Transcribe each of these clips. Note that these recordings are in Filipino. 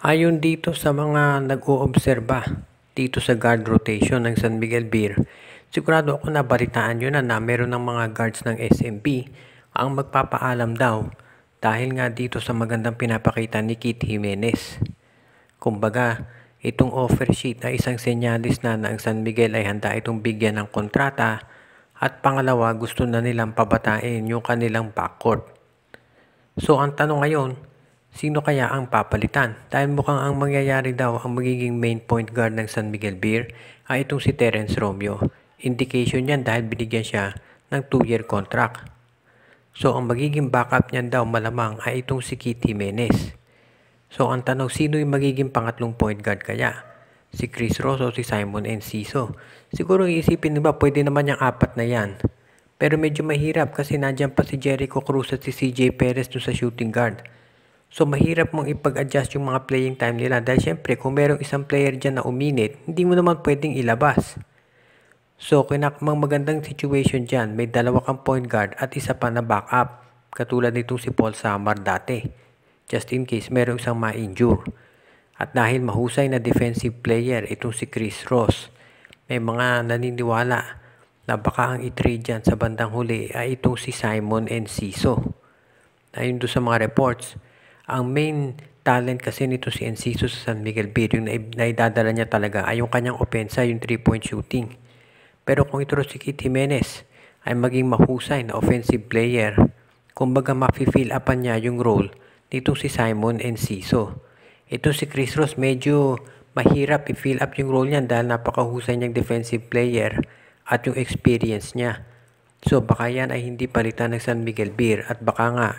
Ayon dito sa mga nag-oobserba dito sa guard rotation ng San Miguel Beer, sigurado ako na balitaan nyo na meron ng mga guards ng SMP ang magpapaalam daw dahil nga dito sa magandang pinapakita ni Keith Jimenez. Kumbaga, itong offer sheet ay isang senyalis na ang San Miguel ay handa itong bigyan ng kontrata at pangalawa gusto na nilang pabatain yung kanilang backcourt. So ang tanong ngayon, sino kaya ang papalitan? Dahil mukhang ang mangyayari daw ang magiging main point guard ng San Miguel Beer ay itong si Terence Romeo. Indication yan dahil binigyan siya ng 2-year contract. So ang magiging backup niyan daw malamang ay itong si Keith Jimenez. So ang tanong, sino yung magiging pangatlong point guard kaya? Si Chris Ross o si Simon Enciso? Siguro iisipin nila pwede naman yung apat na yan. Pero medyo mahirap kasi nandiyan pa si Jericho Cruz at si CJ Perez doon sa shooting guard. So mahirap mong ipag-adjust yung mga playing time nila dahil syempre kung merong isang player dyan na uminit, hindi mo naman pwedeng ilabas. So kinakmang magandang situation dyan, may dalawa kang point guard at isa pa na backup. Katulad nitong si Paul Samar dati. Just in case merong isang ma-injure. At dahil mahusay na defensive player itong si Chris Ross, may mga naniniwala na baka ang i-trade dyan sa bandang huli ay itong si Simon Enciso. Ayon doon sa mga reports, ang main talent kasi nito si Enciso sa San Miguel Beer, yung naidadala niya talaga ay yung kanyang opensa, yung 3-point shooting. Pero kung ito si Keith Jimenez ay maging mahusay na offensive player, kumbaga ma-fill upan niya yung role nitong si Simon Enciso. Ito si Chris Ross medyo mahirap i-fill up yung role niya dahil napakahusay niyang defensive player at yung experience niya. So baka yan ay hindi palitan ng San Miguel Beer at baka nga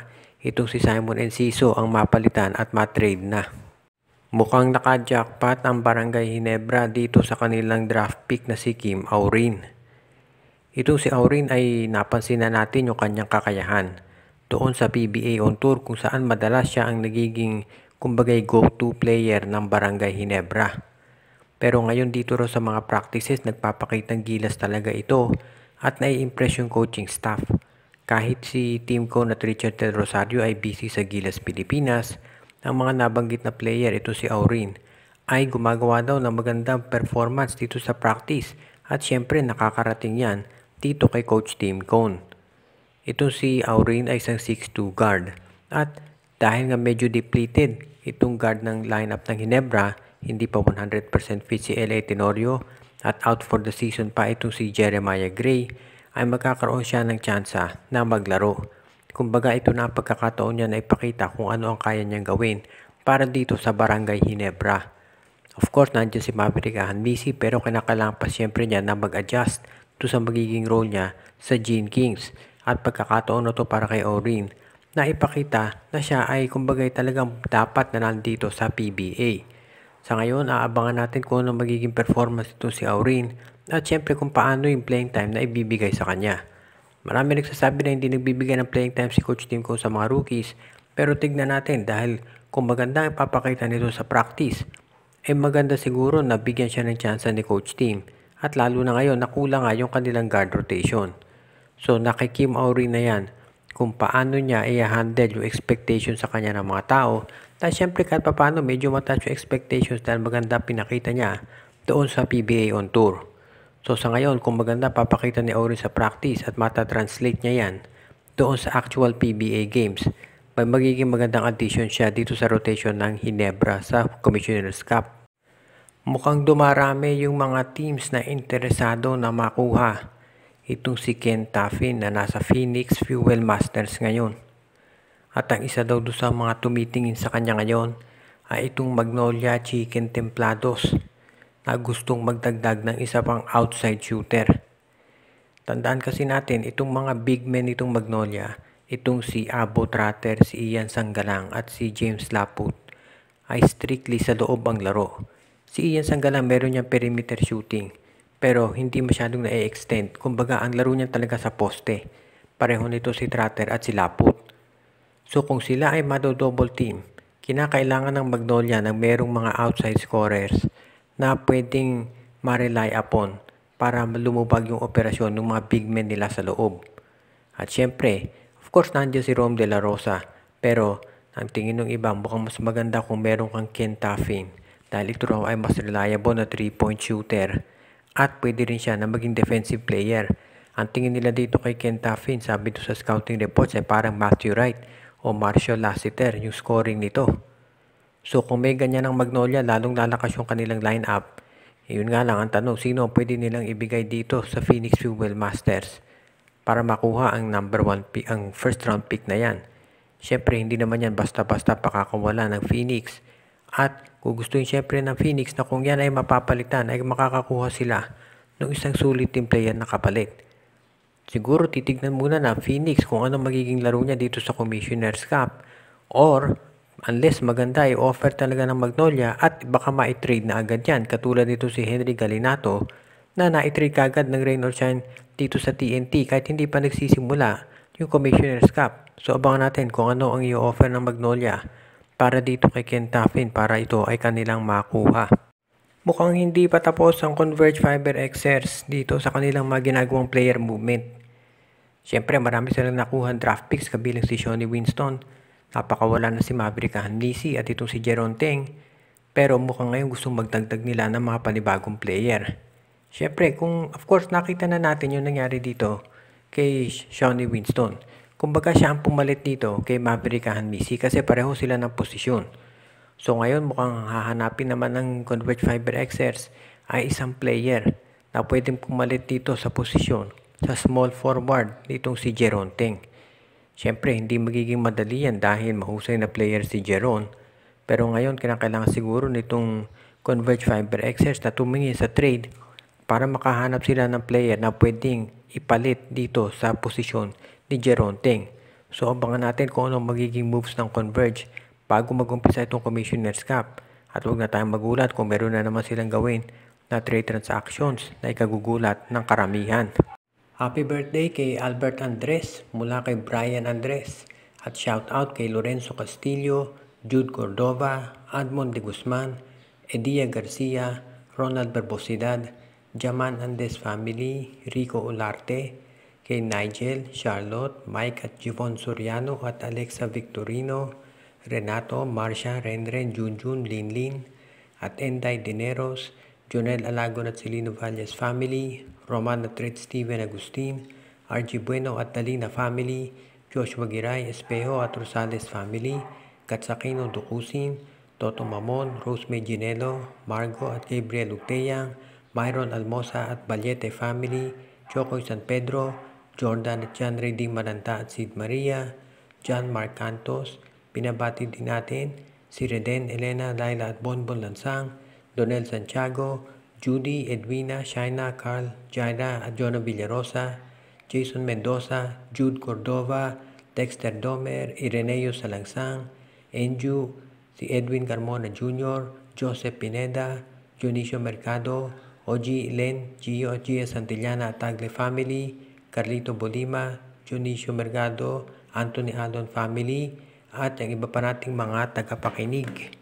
itong si Simon Enciso ang mapalitan at matrade na. Mukhang naka-jackpot ang Barangay Ginebra dito sa kanilang draft pick na si Kim Aurin. Itong si Aurin ay napansin na natin yung kanyang kakayahan doon sa PBA on tour kung saan madalas siya ang nagiging kumbagay go-to player ng Barangay Ginebra. Pero ngayon dito ro sa mga practices nagpapakitang gilas talaga ito at nai-impress yung coaching staff. Kahit si team ko na Richard Del Rosario ay busy sa Gilas Pilipinas, ang mga nabanggit na player ito si Aurin ay gumagawa daw ng magandang performance dito sa practice at syempre nakakarating yan dito kay Coach Tim Cone. Ito si Aurin ay isang 6'2 guard at dahil nga medyo depleted itong guard ng lineup ng Ginebra, hindi pa 100% fit si L.A. Tenorio at out for the season pa itong si Jeremiah Gray, ay magkakaroon siya ng tsansa na maglaro. Kumbaga ito na ang pagkakataon niya na ipakita kung ano ang kaya niyang gawin para dito sa Barangay Ginebra. Of course, nandiyan si Maverick Ahanmisi pero kinakailangan pa siyempre niya na mag-adjust to sa magiging role niya sa Gene Kings. At pagkakataon na to para kay Aurin na ipakita na siya ay kumbaga talagang dapat na nandito sa PBA. Sa ngayon, aabangan natin kung ano magiging performance ito si Aurin at syempre kung paano yung playing time na ibibigay sa kanya. Marami nagsasabi na hindi nagbibigay ng playing time si Coach Tim ko sa mga rookies, pero tignan natin dahil kung maganda ang papakita nito sa practice, ay maganda siguro na bigyan siya ng chance ni Coach Tim at lalo na ngayon nakulang nga yung kanilang guard rotation. So nakikim Aurin na yan kung paano niya i-handle yung expectation sa kanya ng mga tao. Dahil syempre kahit paano medyo mataas yung expectations dahil maganda pinakita niya doon sa PBA on tour. So sa ngayon kung maganda papakita ni Aurin sa practice at mata-translate niya yan doon sa actual PBA games, may magiging magandang addition siya dito sa rotation ng Ginebra sa Commissioner's Cup. Mukhang dumarami yung mga teams na interesado na makuha itong si Ken Taffin na nasa Phoenix Fuel Masters ngayon. At ang isa daw doon sa mga tumitingin sa kanya ngayon ay itong Magnolia Chicken Templados na gustong magdagdag ng isa pang outside shooter. Tandaan kasi natin itong mga big men itong Magnolia, itong si Abo Tratter, si Ian Sanggalang at si James Laput ay strictly sa loob ang laro. Si Ian Sanggalang meron niyang perimeter shooting pero hindi masyadong na-extend. Kumbaga ang laro niya talaga sa poste. Pareho nito si Tratter at si Laput. So kung sila ay mado-double team, kinakailangan ng Magnolia ng merong mga outside scorers na pwedeng ma-rely upon para lumubag yung operasyon ng mga big men nila sa loob. At syempre, of course nandiyan si Rom De La Rosa, pero Ang tingin ng iba, mukhang mas maganda kung meron kang Ken Taffin dahil ito raw ay mas reliable na 3-point shooter at pwede rin siya na maging defensive player. Ang tingin nila dito kay Ken Taffin, sabi ito sa scouting reports, ay parang Matthew Wright o Marshall Lassiter yung scoring nito. So kung may ganyan ng Magnolia, lalong lalakas yung kanilang lineup. Yun nga lang ang tanong, sino pwede nilang ibigay dito sa Phoenix Fuel Masters para makuha ang number 1 pick, ang first round pick na yan. Siyempre, hindi naman yan basta-basta pakakawala ng Phoenix. At gugustuhin siyempre ng Phoenix na kung yan ay mapapalitan, ay makakakuha sila ng isang sulit team player na kapalit. Siguro titignan muna na Phoenix kung ano magiging laro niya dito sa Commissioner's Cup. Or, unless maganda, i-offer talaga ng Magnolia at baka ma-trade na agad yan. Katulad dito si Henry Galinato na na-trade kagad ng Rain or Shine dito sa TNT kahit hindi pa nagsisimula yung Commissioner's Cup. So abangan natin kung ano ang i-offer ng Magnolia para dito kay Ken Taffin para ito ay kanilang makuha. Mukhang hindi pa tapos ang Converge Fiber Xers dito sa kanilang mga ginagawang player movement. Siyempre marami silang nakuha draft picks kabilang si Shawnee Winston. Napakawala na si Maverick Hanlisi at itong si Jeron Teng. Pero mukhang ngayon gustong magdagdag nila ng mga panibagong player. Siyempre kung of course nakita na natin yung nangyari dito kay Shawnee Winston. Kumbaga siya ang pumalit dito kay Maverick Hanlisi kasi pareho sila ng posisyon. So ngayon mukhang hahanapin naman ng Converge Fiber Xers ay isang player na pwedeng pumalit dito sa posisyon sa small forward nitong si Jeron Teng. Siyempre hindi magiging madali yan dahil mahusay na player si Jeron. Pero ngayon kinakailangan siguro nitong Converge Fiber Xers na tumingin sa trade para makahanap sila ng player na pwedeng ipalit dito sa posisyon ni Jeron Teng. So abangan natin kung ano magiging moves ng Converge bago mag-umpisa itong Commissioner's Cup. At huwag na tayong magulat kung meron na naman silang gawin na trade transactions na ikagugulat ng karamihan. Happy birthday kay Albert Andres mula kay Brian Andres. At shout out kay Lorenzo Castillo, Jude Cordova, Admond de Guzman, Edia Garcia, Ronald Barbosidad, Jaman Andes family, Rico Olarte, kay Nigel, Charlotte, Mike at Jivon Soriano at Alexa Victorino, Renato, Marcia, Renren, Junjun, Linlin, at Enday Dineros, Jonel Alagon at Celino Valles family, Roman at Red Steven Agustin, RG Bueno at Dalina family, Joshua Giray, Espejo at Rosales family, Katsakino Dukusin, Toto Mamon, Rosemary Ginelo, Margo at Gabriel Uteyang, Myron Almosa at Balyete family, Chocoy San Pedro, Jordan at John Redding Maranta at Sid Maria, John Mark Cantos, binabati din natin si Reden, Elena, Laila at Bonbon Lansang, Donel Santiago, Judy, Edwina, Shaina, Carl, Jaira at Jonah Villarosa, Jason Mendoza, Jude Cordova, Dexter Domer, Ireneo Salangsang, Enju, si Edwin Carmona Jr., Joseph Pineda, Dionisio Mercado, Oji Len, Gio at Gia Santillana at Tagle family, Carlito Bolima, Dionisio Mercado, Anthony Alon family, at ang iba pa nating mga tagapakinig.